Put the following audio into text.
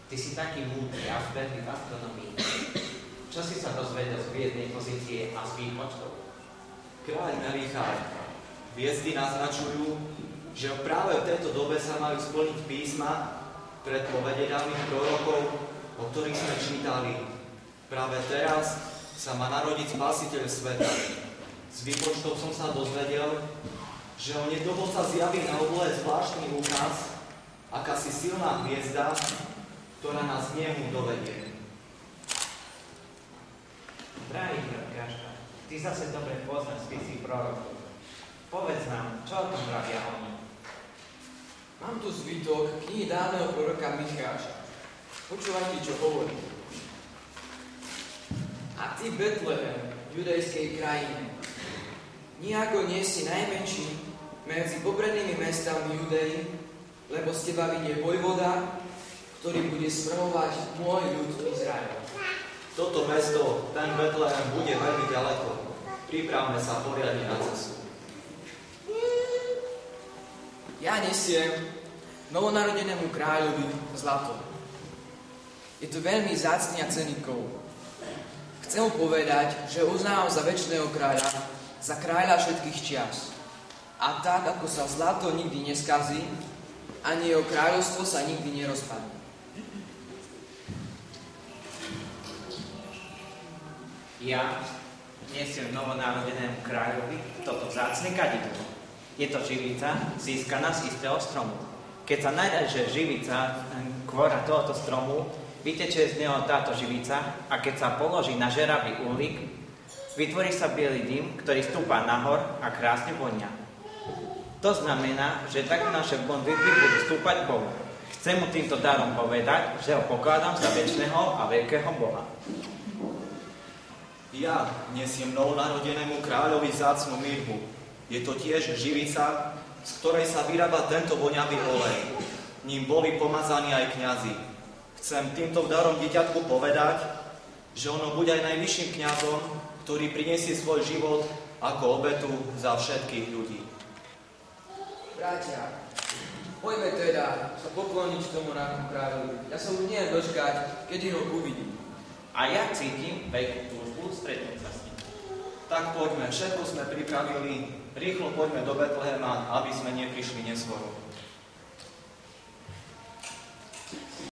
Ty si taký múdry a zbedlý v astronomii. Čo Čo si sa dozvedel z hviezdnej pozície a z výpočtov? Kráľ Melichár, hviezdy naznačujú, že práve v tejto dobe sa majú splniť písma, predpovede dávnych prorokov, o ktorých sme čítali. Práve teraz sa má narodiť Spasiteľ sveta. Z výpočtov som sa dozvedel, že onedlho sa zjaví na oblohe zvláštny úkaz, akási silná hviezda, ktorá nás k nemu dovedie. Drahý Gáška, ty zase dobre poznáš spisy prorokov. Povedz nám, čo o tom pravia oni? Mám tu zvitok knihy dávneho proroka Micháša. Počúvajte, čo hovorí. A ty, Betlehem, v judejskej krajine, nijako nie si najmenší medzi pobrednými mestami Judei, lebo z teba vyjde vojvoda, ktorý bude spravovať môj ľud Izrael. Toto mesto, ten Betlehem, bude veľmi ďaleko. Pripravme sa poriadne na cestu. Ja nesiem novonarodenému kráľovi zlato. Je to veľmi vzácny a cenný kov. Chcem mu povedať, že uznávam za večného kráľa, za kráľa všetkých čias. A tak, ako sa zlato nikdy neskazí, ani jeho kráľovstvo sa nikdy nerozpadne. Ja nesiem novonarodenému kráľovi toto vzácne kadidlo. Je to živica získaná z istého stromu. Keď sa nájde živica kvora tohoto stromu, vytečie z neho táto živica a keď sa položí na žeravý uhlík, vytvorí sa biely dym, ktorý stúpa nahor a krásne vonia. To znamená, že tak naše modlitby budú stúpať Bohu. Chcem mu týmto darom povedať, že ho pokladám za večného a veľkého Boha. Ja nesiem novonarodenému kráľovi vzácnu mirhu. Je to tiež živica, z ktorej sa vyrába tento voňavý olej. Ním boli pomazaní aj kňazi. Chcem týmto darom dieťatku povedať, že ono bude aj najvyšším kňazom, ktorý prinesie svoj život ako obetu za všetkých ľudí. Bratia, poďme teda sa pokloniť tomu nášmu kráľovi. Ja sa už neviem dočkať, kedy ho uvidím. A ja cítim veľkú túžbu stretnúť sa s ním. Tak poďme, všetko sme pripravili, rýchlo poďme do Betlehema, aby sme neprišli neskoro.